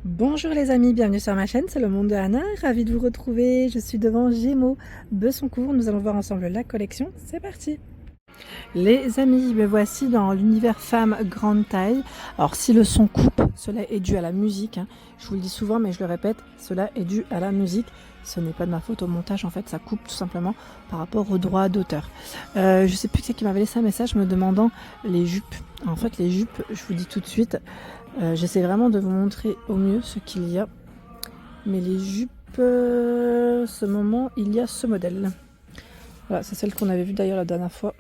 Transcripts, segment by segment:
Bonjour les amis, bienvenue sur ma chaîne, c'est le monde de Anna, ravie de vous retrouver, je suis devant Gémeaux, Bessancourt, nous allons voir ensemble la collection, c'est parti. Les amis, me voici dans l'univers femme grande taille. Alors si le son coupe, cela est dû à la musique, hein. Je vous le dis souvent mais je le répète, cela est dû à la musique. Ce n'est pas de ma faute au montage, en fait ça coupe tout simplement par rapport aux droits d'auteur. Je sais plus qui m'avait laissé un message me demandant les jupes. En fait les jupes, je vous dis tout de suite, j'essaie vraiment de vous montrer au mieux ce qu'il y a. Mais les jupes, ce moment, il y a ce modèle. Voilà, c'est celle qu'on avait vue d'ailleurs la dernière fois.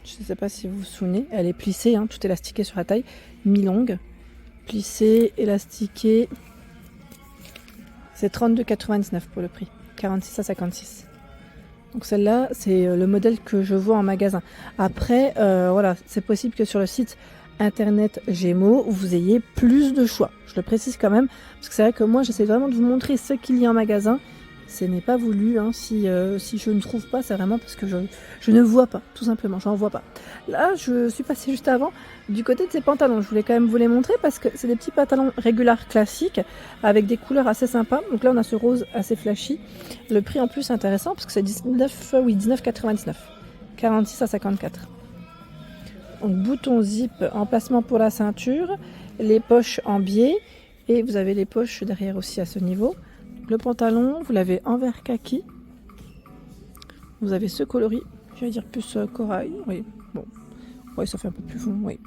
Je ne sais pas si vous vous souvenez, elle est plissée, hein, tout élastiqué sur la taille, mi-longue. Plissée, élastiquée. C'est 32,99 pour le prix, 46 à 56. Donc celle-là, c'est le modèle que je vois en magasin. Après, voilà, c'est possible que sur le site internet Gémeaux, vous ayez plus de choix. Je le précise quand même, parce que c'est vrai que moi, j'essaie vraiment de vous montrer ce qu'il y a en magasin. Ce n'est pas voulu, hein. Si je ne trouve pas, c'est vraiment parce que je ne vois pas, tout simplement, j'en vois pas. Là, je suis passée juste avant du côté de ces pantalons. Je voulais quand même vous les montrer parce que c'est des petits pantalons régulars classiques avec des couleurs assez sympas. Donc là, on a ce rose assez flashy. Le prix en plus est intéressant parce que c'est 19,99. 46 à 54. Donc bouton zip, emplacement pour la ceinture, les poches en biais et vous avez les poches derrière aussi à ce niveau. Le pantalon, vous l'avez en vert kaki. Vous avez ce coloris, je vais dire plus corail, oui, bon, oui, ça fait un peu plus fond, oui,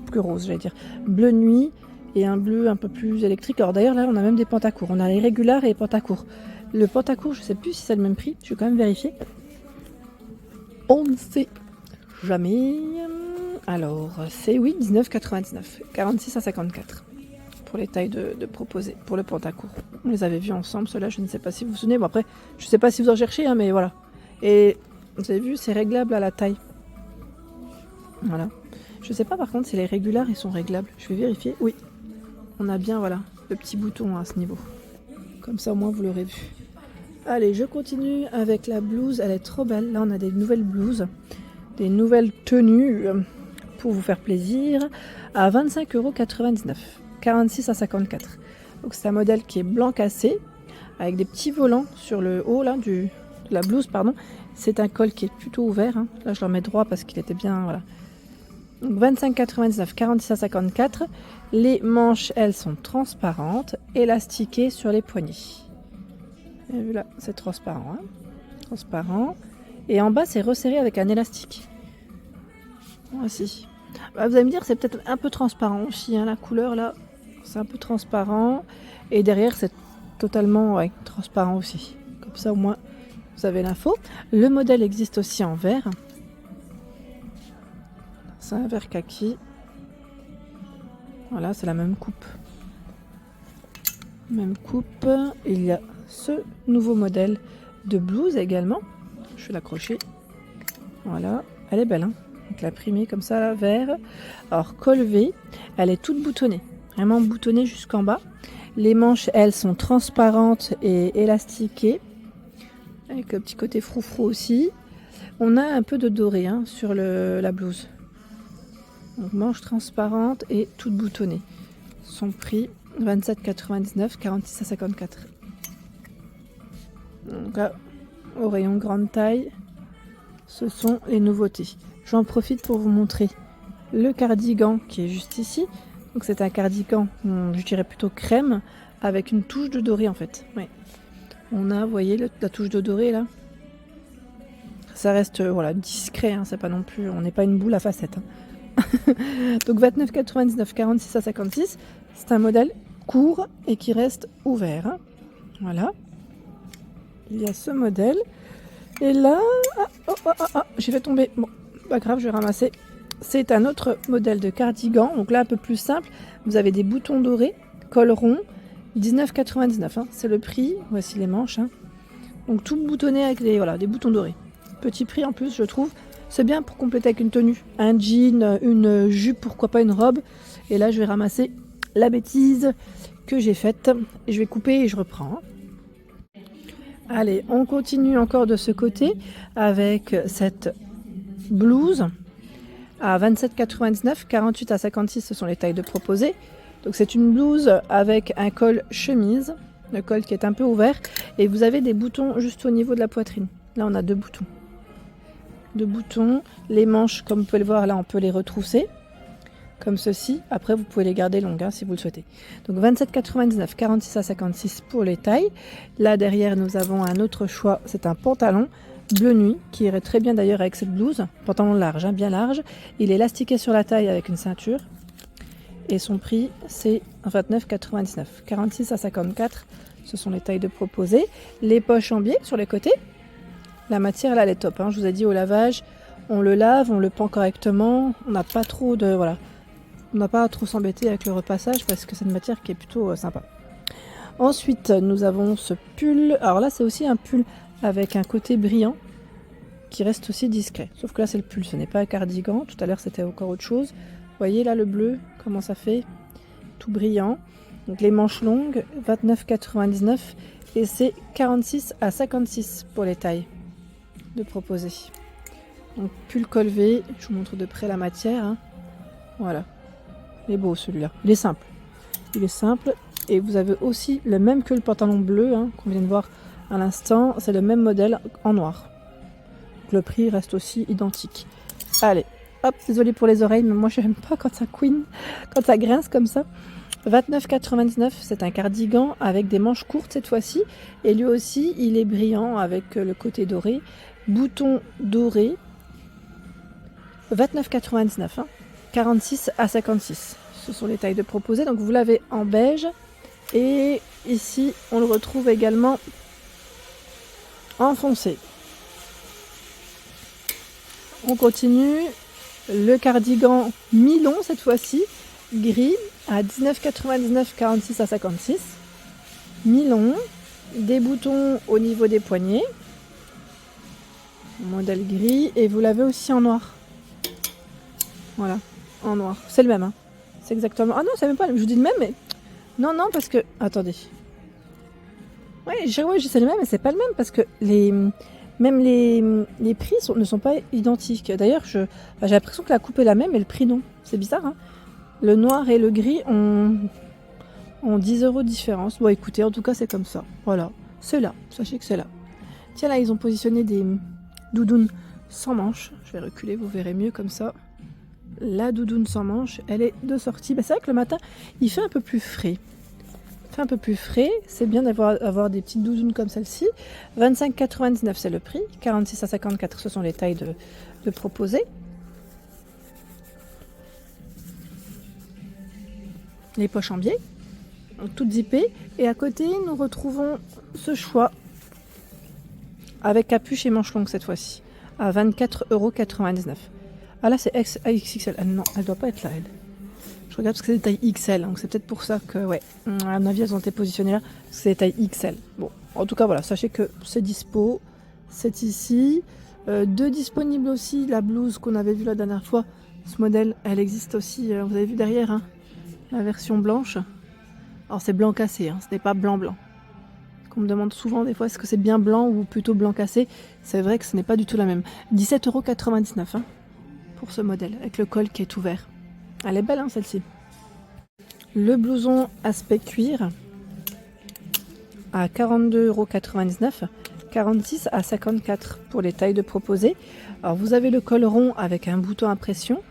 plus rose, j'allais dire. Bleu nuit et un bleu un peu plus électrique. Alors d'ailleurs, là, on a même des pantacourts. On a les régulars et les pantacourts. Le pantacourt, je ne sais plus si c'est le même prix, je vais quand même vérifier. On ne sait jamais. Alors, c'est oui, 19,99, 46 à 54. Pour les tailles de proposer, pour le pantacourt. On les avait vus ensemble, ceux-là, je ne sais pas si vous vous souvenez. Bon après, je ne sais pas si vous en cherchez, hein, mais voilà. Et vous avez vu, c'est réglable à la taille. Voilà. Je ne sais pas par contre si les régulars, ils sont réglables. Je vais vérifier. Oui, on a bien, voilà, le petit bouton à ce niveau. Comme ça, au moins, vous l'aurez vu. Allez, je continue avec la blouse. Elle est trop belle. Là, on a des nouvelles blouses, des nouvelles tenues pour vous faire plaisir à 25,99 €. 46 à 54. Donc c'est un modèle qui est blanc cassé avec des petits volants sur le haut là de la blouse, pardon. C'est un col qui est plutôt ouvert, hein. Là je le remets droit parce qu'il était bien, voilà. Donc 25,99, 46 à 54. Les manches, elles sont transparentes, élastiquées sur les poignets. Et vu là, c'est transparent, hein. Transparent. Et en bas, c'est resserré avec un élastique. Voici. Bah, vous allez me dire, c'est peut-être un peu transparent aussi, hein, la couleur là. C'est un peu transparent et derrière c'est totalement transparent aussi. Comme ça au moins vous avez l'info. Le modèle existe aussi en vert. C'est un vert kaki. Voilà, c'est la même coupe. Même coupe. Il y a ce nouveau modèle de blouse également. Je vais l'accrocher. Voilà, elle est belle, hein. Donc la primée comme ça, là, vert. Alors col V, elle est toute boutonnée. Vraiment boutonnée jusqu'en bas. Les manches, elles, sont transparentes et élastiquées. Avec le petit côté froufrou aussi. On a un peu de doré, hein, sur la blouse. Donc manches transparentes et toute boutonnée. Son prix, 27,99, 46 à 54. Donc là, au rayon grande taille, ce sont les nouveautés. J'en profite pour vous montrer le cardigan qui est juste ici. Donc c'est un cardigan, je dirais plutôt crème, avec une touche de doré en fait. Oui. On a, vous voyez, la touche de doré là. Ça reste voilà, discret, hein, c'est pas non plus, on n'est pas une boule à facettes. Hein. Donc 29,99, 46 à 56. C'est un modèle court et qui reste ouvert. Hein. Voilà. Il y a ce modèle. Et là, j'ai fait tomber. Bon, pas grave, je vais ramasser. C'est un autre modèle de cardigan, donc là un peu plus simple. Vous avez des boutons dorés, col rond, 19,99, hein, c'est le prix. Voici les manches. Hein. Donc tout boutonné avec des boutons dorés. Petit prix en plus, je trouve. C'est bien pour compléter avec une tenue. Un jean, une jupe, pourquoi pas une robe. Et là, je vais ramasser la bêtise que j'ai faite. Et je vais couper et je reprends. Hein. Allez, on continue encore de ce côté avec cette blouse. À 27,99, 48 à 56, ce sont les tailles de proposées. Donc c'est une blouse avec un col chemise, le col qui est un peu ouvert, et vous avez des boutons juste au niveau de la poitrine. Là on a deux boutons. Deux boutons, les manches comme vous pouvez le voir là on peut les retrousser, comme ceci. Après vous pouvez les garder longues hein, si vous le souhaitez. Donc 27,99, 46 à 56 pour les tailles. Là derrière nous avons un autre choix, c'est un pantalon bleu nuit qui irait très bien d'ailleurs avec cette blouse. Pantalon large, hein, bien large. Il est élastiqué sur la taille avec une ceinture. Et son prix c'est 29,99, 46 à 54. Ce sont les tailles de proposées. Les poches en biais sur les côtés. La matière là elle est top. Hein. Je vous ai dit au lavage, on le lave, on le pend correctement. On n'a pas trop de voilà. On n'a pas à trop s'embêter avec le repassage parce que c'est une matière qui est plutôt sympa. Ensuite, nous avons ce pull. Alors là, c'est aussi un pull avec un côté brillant qui reste aussi discret. Sauf que là, c'est le pull, ce n'est pas un cardigan. Tout à l'heure, c'était encore autre chose. Vous voyez là le bleu, comment ça fait? Tout brillant. Donc les manches longues, 29,99 et c'est 46 à 56 pour les tailles de proposer. Donc pull col V, je vous montre de près la matière. Hein. Voilà. Il est beau celui-là. Il est simple. Il est simple. Et vous avez aussi le même que le pantalon bleu hein, qu'on vient de voir à l'instant. C'est le même modèle en noir. Donc, le prix reste aussi identique. Allez, hop, désolé pour les oreilles, mais moi je n'aime pas quand ça couine, quand ça grince comme ça. 29,99, c'est un cardigan avec des manches courtes cette fois-ci. Et lui aussi, il est brillant avec le côté doré. Bouton doré. 29,99 hein. 46 à 56. Ce sont les tailles de proposées. Donc vous l'avez en beige. Et ici, on le retrouve également en foncé. On continue. Le cardigan mi-long cette fois-ci. Gris à 19,99, 46 à 56. Mi-long. Des boutons au niveau des poignets. Modèle gris. Et vous l'avez aussi en noir. Voilà. En noir. C'est le même. Hein. C'est exactement... Ah non, c'est même pas le même. Je vous dis le même, mais... Non, non, parce que... Attendez. Oui, c'est le même, mais c'est pas le même, parce que même les prix ne sont pas identiques. D'ailleurs, j'ai l'impression que la coupe est la même, mais le prix non. C'est bizarre, hein. Le noir et le gris ont 10 € de différence. Bon, écoutez, en tout cas, c'est comme ça. Voilà. C'est là. Sachez que c'est là. Tiens, là, ils ont positionné des doudounes sans manches. Je vais reculer, vous verrez mieux comme ça. La doudoune sans manches, elle est de sortie. Bah, c'est vrai que le matin, il fait un peu plus frais. C'est bien d'avoir des petites doudounes comme celle-ci. 25,99 c'est le prix. 46 à 54, ce sont les tailles de proposer. Les poches en biais, donc toutes zippées. Et à côté, nous retrouvons ce choix avec capuche et manches longues cette fois-ci, à 24,99 €. Ah là c'est XXL. Ah non, elle doit pas être là elle. Je regarde parce que c'est des tailles XL, donc c'est peut-être pour ça que ouais, à mon avis elles ont été positionnées là, parce que c'est des tailles XL. Bon, en tout cas voilà, sachez que c'est dispo, c'est ici. Deux disponibles aussi, la blouse qu'on avait vue la dernière fois, ce modèle, elle existe aussi, vous avez vu derrière, hein, la version blanche. Alors c'est blanc cassé, hein, ce n'est pas blanc blanc. On me demande souvent des fois est-ce que c'est bien blanc ou plutôt blanc cassé, c'est vrai que ce n'est pas du tout la même. 17,99 € hein, pour ce modèle, avec le col qui est ouvert. Elle est belle hein, celle-ci. Le blouson aspect cuir à 42,99 €, 46 à 54 pour les tailles de proposées. Alors vous avez le col rond avec un bouton à pression.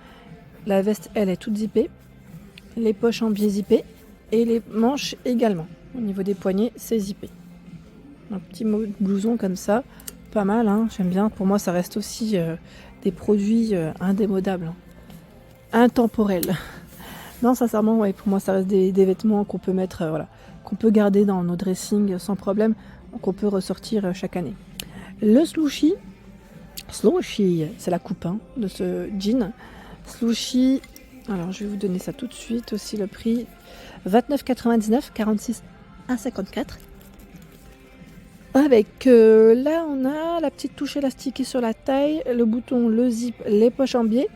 La veste elle est toute zippée. Les poches en biais zippées et les manches également. Au niveau des poignets c'est zippé. Un petit blouson comme ça, pas mal hein, j'aime bien. Pour moi ça reste aussi des produits indémodables. Intemporel. Non, sincèrement, ouais, pour moi, ça reste des vêtements qu'on peut mettre, voilà, qu'on peut garder dans nos dressings sans problème, qu'on peut ressortir chaque année. Le slouchy, c'est la coupe hein, de ce jean. Slouchy, alors je vais vous donner ça tout de suite aussi le prix. 29,99, 46 à 54. Avec là, on a la petite touche élastiquée sur la taille, le bouton, le zip, les poches en biais.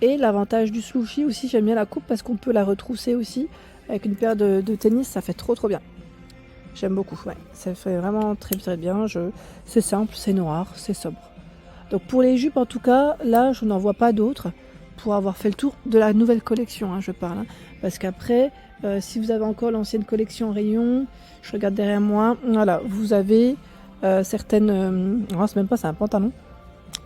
Et l'avantage du slouchy aussi, j'aime bien la coupe parce qu'on peut la retrousser aussi avec une paire de tennis, ça fait trop bien. J'aime beaucoup, ouais. Ça fait vraiment très bien. C'est simple, c'est noir, c'est sobre. Donc pour les jupes en tout cas, là je n'en vois pas d'autres. pour avoir fait le tour de la nouvelle collection, hein, je parle. Hein. Parce qu'après, si vous avez encore l'ancienne collection en rayon, je regarde derrière moi, voilà, vous avez certaines... oh, c'est même pas, c'est un pantalon.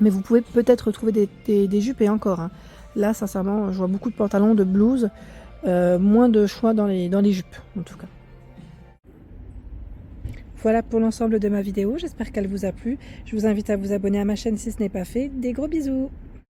Mais vous pouvez peut-être trouver des jupes et encore. Hein. Là, sincèrement, je vois beaucoup de pantalons, de blouses, moins de choix dans les jupes, en tout cas. Voilà pour l'ensemble de ma vidéo, j'espère qu'elle vous a plu. Je vous invite à vous abonner à ma chaîne si ce n'est pas fait. Des gros bisous!